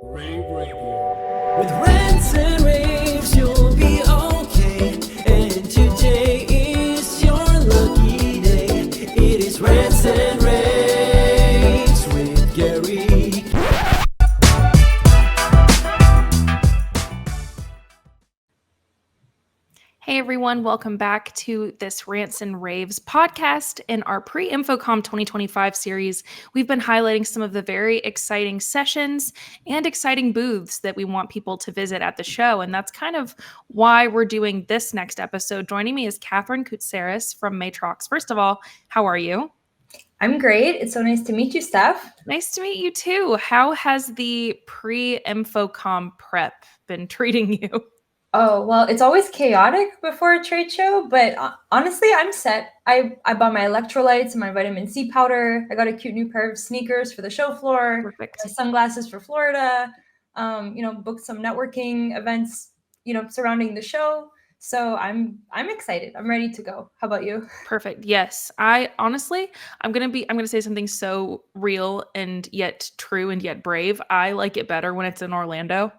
rAVe Radio. With rants and raves, you'll be okay. And today is your lucky day. It is rants and raves with Gary. Hey everyone, welcome back to this Rants and Raves podcast. In our pre-InfoComm 2025 series, we've been highlighting some of the very exciting sessions and exciting booths that we want people to visit at the show. And that's kind of why we're doing this next episode. Joining me is Catherine Koutsaris from Matrox. First of all, how are you? I'm great. It's so nice to meet you, Steph. Nice to meet you too. How has the pre-InfoComm prep been treating you? Oh, well, it's always chaotic before a trade show, but honestly, I'm set. I bought my electrolytes and my vitamin C powder. I got a cute new pair of sneakers for the show floor. Perfect. My sunglasses for Florida. Booked some networking events, surrounding the show. So I'm excited. I'm ready to go. How about you? Perfect. Yes. I'm gonna say something so real and yet true and yet brave. I like it better when it's in Orlando.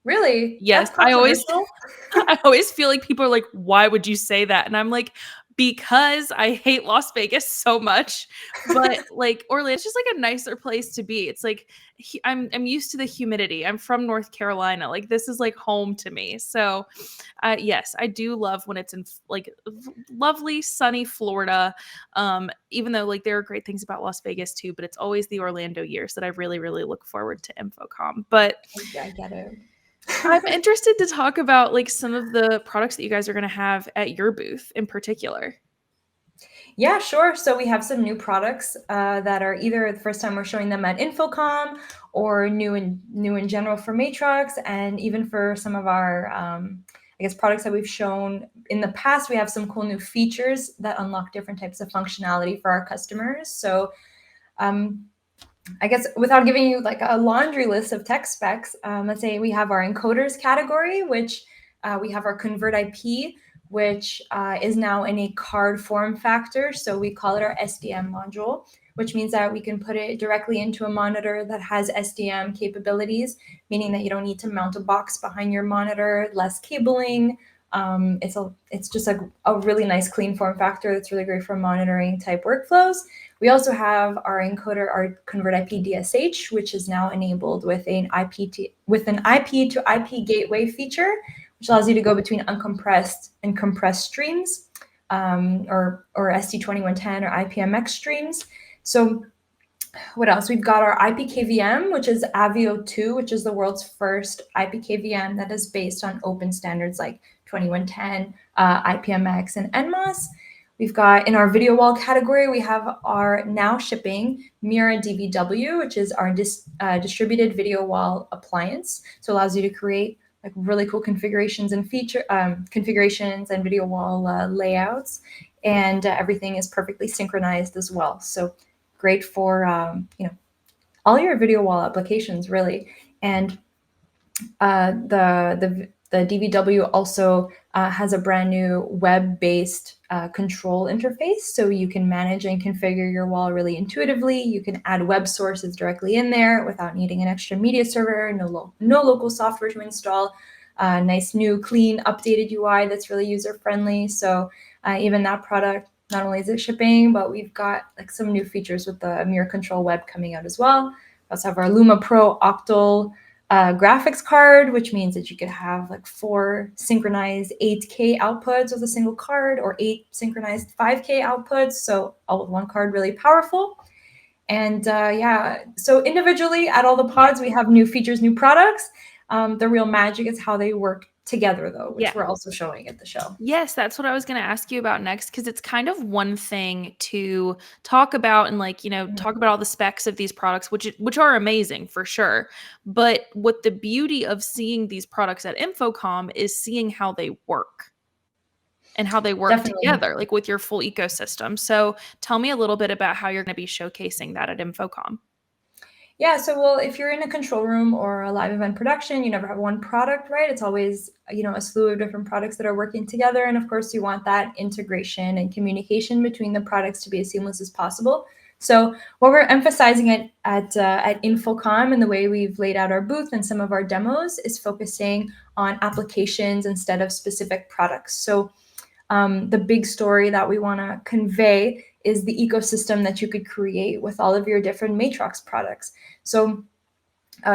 Really? Yes. That's I always controversial. feel like people are like, why would you say that? And I'm like, because I hate Las Vegas so much. But like Orlando's just like a nicer place to be. It's like I'm used to the humidity. I'm from North Carolina. Like this is like home to me. So yes, I do love when it's in like lovely sunny Florida. Even though like there are great things about Las Vegas too, but it's always the Orlando years that I really, really look forward to InfoComm. But I get it. I'm interested to talk about like some of the products that you guys are going to have at your booth in particular. Yeah, sure. So we have some new products that are either the first time we're showing them at InfoComm or new in general for Matrox, and even for some of our products that we've shown in the past. We have some cool new features that unlock different types of functionality for our customers. So I guess without giving you like a laundry list of tech specs, let's say we have our encoders category, which we have our ConvertIP, which is now in a card form factor. So we call it our SDM module, which means that we can put it directly into a monitor that has SDM capabilities, meaning that you don't need to mount a box behind your monitor, less cabling. It's just a really nice clean form factor that's really great for monitoring type workflows. We also have our encoder, our ConvertIP DSH, which is now enabled with an IP to IP gateway feature, which allows you to go between uncompressed and compressed streams, or ST2110 or IPMX streams. So what else? We've got our IPKVM, which is Avio 2, which is the world's first IPKVM that is based on open standards like 2110, IPMX, and NMOS. We've got in our video wall category, we have our now shipping Mura DVW, which is our distributed video wall appliance. So it allows you to create like really cool configurations and configurations and video wall layouts, and everything is perfectly synchronized as well. So great for all your video wall applications really. And the DVW also has a brand new web-based control interface, so you can manage and configure your wall really intuitively. You can add web sources directly in there without needing an extra media server, no local software to install. Nice new clean updated UI that's really user-friendly. So even that product, not only is it shipping, but we've got like some new features with the MuraControl Web coming out as well. We also have our Luma Pro Octal graphics card, which means that you could have like 4 synchronized 8K outputs with a single card, or 8 synchronized 5K outputs. So all with one card, really powerful. And so individually at all the pods, we have new features, new products. The real magic is how they work together though, which we're also showing at the show. Yes, that's what I was going to ask you about next, because it's kind of one thing to talk about and like, talk about all the specs of these products, which are amazing for sure. But what the beauty of seeing these products at InfoComm is seeing how they work and how they work together, like with your full ecosystem. So tell me a little bit about how you're going to be showcasing that at InfoComm. Yeah, so well, if you're in a control room or a live event production, you never have one product, right? It's always, a slew of different products that are working together. And of course, you want that integration and communication between the products to be as seamless as possible. So what we're emphasizing at InfoComm and the way we've laid out our booth and some of our demos is focusing on applications instead of specific products. So the big story that we want to convey is the ecosystem that you could create with all of your different Matrox products. So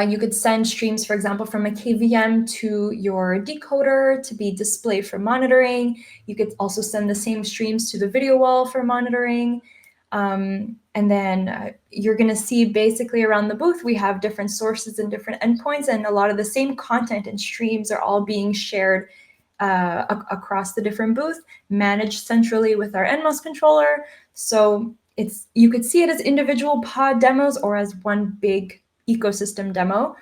you could send streams, for example, from a KVM to your decoder to be displayed for monitoring. You could also send the same streams to the video wall for monitoring. And then you're going to see basically around the booth, we have different sources and different endpoints, and a lot of the same content and streams are all being shared across the different booths, managed centrally with our NMOS controller. So you could see it as individual pod demos or as one big ecosystem demo,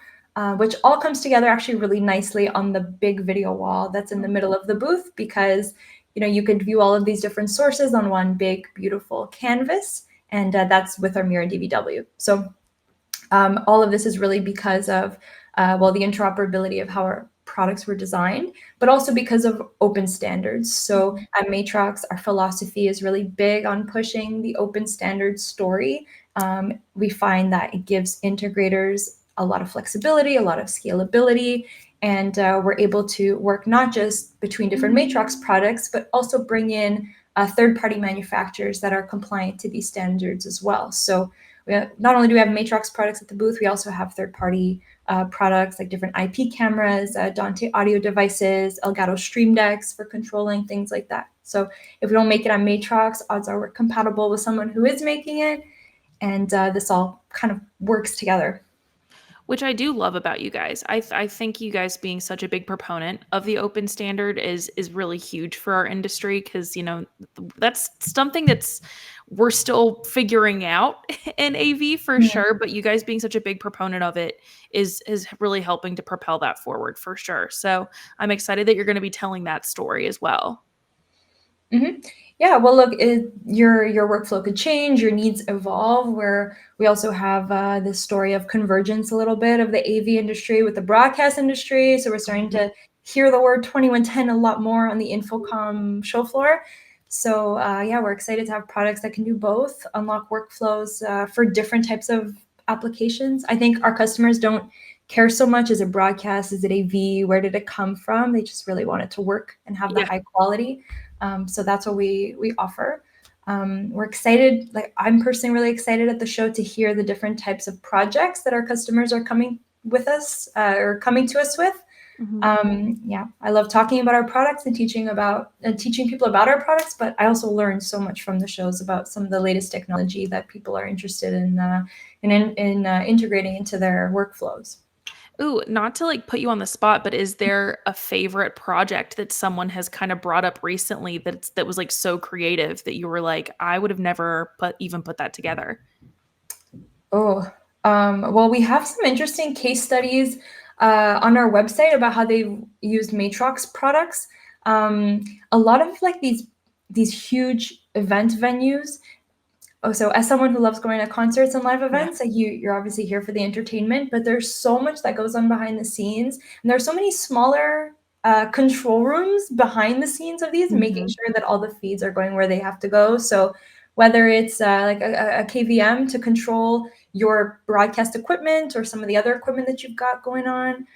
which all comes together actually really nicely on the big video wall that's in the middle of the booth, because you could view all of these different sources on one big, beautiful canvas, and that's with our Mura DVW. So all of this is really because of, the interoperability of how our products were designed, but also because of open standards. So at Matrox, our philosophy is really big on pushing the open standards story. We find that it gives integrators a lot of flexibility, a lot of scalability, and we're able to work not just between different Matrox products, but also bring in third-party manufacturers that are compliant to these standards as well. So not only do we have Matrox products at the booth, we also have third-party products like different IP cameras, Dante audio devices, Elgato Stream Decks for controlling things like that. So if we don't make it on Matrox, odds are we're compatible with someone who is making it, and this all kind of works together. Which I do love about you guys. I think you guys being such a big proponent of the open standard is really huge for our industry, because that's something we're still figuring out in AV for sure. But you guys being such a big proponent of it is really helping to propel that forward for sure. So I'm excited that you're going to be telling that story as well. Mm-hmm. Yeah, well, look, your workflow could change, your needs evolve, where we also have this story of convergence a little bit of the AV industry with the broadcast industry. So we're starting to hear the word 2110 a lot more on the InfoComm show floor. So we're excited to have products that can do both, unlock workflows for different types of applications. I think our customers don't care so much, is it broadcast, is it AV, where did it come from? They just really want it to work and have the high quality. So that's what we offer. We're excited, like I'm personally really excited at the show to hear the different types of projects that our customers are coming with us or coming to us with. I love talking about our products and teaching people about our products, but I also learned so much from the shows about some of the latest technology that people are interested in integrating into their workflows. Ooh, not to put you on the spot, but is there a favorite project that someone has kind of brought up recently that was so creative that you were like, I would have never put that together? Well, we have some interesting case studies on our website about how they used Matrox products. A lot of these huge event venues. So as someone who loves going to concerts and live events, you're obviously here for the entertainment, but there's so much that goes on behind the scenes. And there's so many smaller control rooms behind the scenes of these, making sure that all the feeds are going where they have to go. So whether it's like a KVM to control your broadcast equipment or some of the other equipment that you've got going on,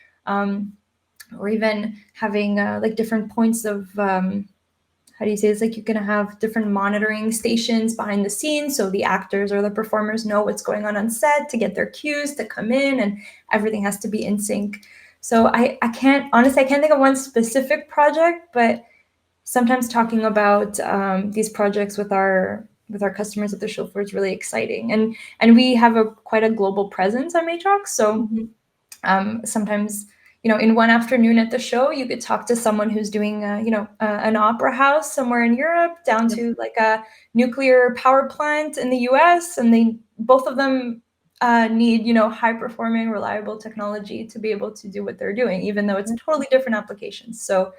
or even having different points of how do you say it's you're going to have different monitoring stations behind the scenes, so the actors or the performers know what's going on set to get their cues to come in, and everything has to be in sync. So I can't think of one specific project, but sometimes talking about these projects with our customers at the show floor is really exciting, and we have quite a global presence on Matrox, so sometimes in one afternoon at the show, you could talk to someone who's doing, an opera house somewhere in Europe, down to a nuclear power plant in the US, and both of them need, high performing, reliable technology to be able to do what they're doing, even though it's totally different applications. So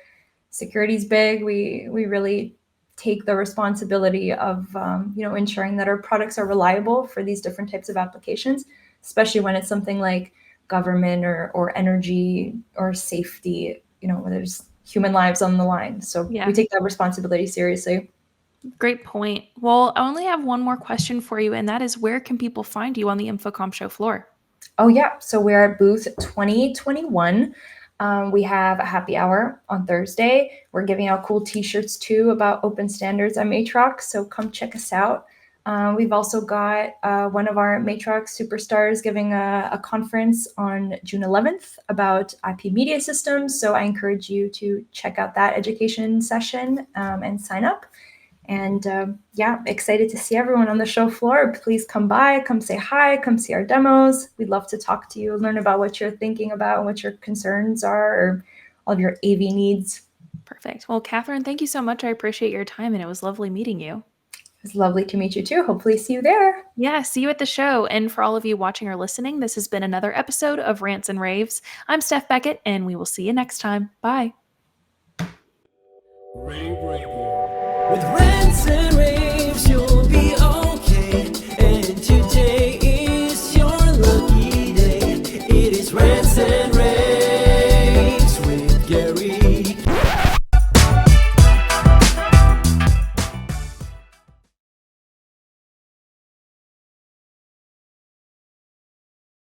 security is big. We really take the responsibility of, ensuring that our products are reliable for these different types of applications, especially when it's something like government or energy or safety, where there's human lives on the line. So we take that responsibility seriously. Great point. Well, I only have one more question for you, and that is, where can people find you on the InfoComm show floor? Oh, yeah. So we're at booth 2021. We have a happy hour on Thursday. We're giving out cool t-shirts too about open standards at Matrox. So come check us out. We've also got one of our Matrox superstars giving a conference on June 11th about IP media systems. So I encourage you to check out that education session and sign up. And yeah, excited to see everyone on the show floor. Please come by, come say hi, come see our demos. We'd love to talk to you, learn about what you're thinking about and what your concerns are, or all of your AV needs. Perfect. Well, Catherine, thank you so much. I appreciate your time, and it was lovely meeting you. It was lovely to meet you too. Hopefully see you there. Yeah, see you at the show. And for all of you watching or listening, this has been another episode of Rants and Raves. I'm Steph Beckett, and we will see you next time. Bye. Rave Radio. With rants and raves, you'll be okay. And today is your lucky day. It is rants and raves.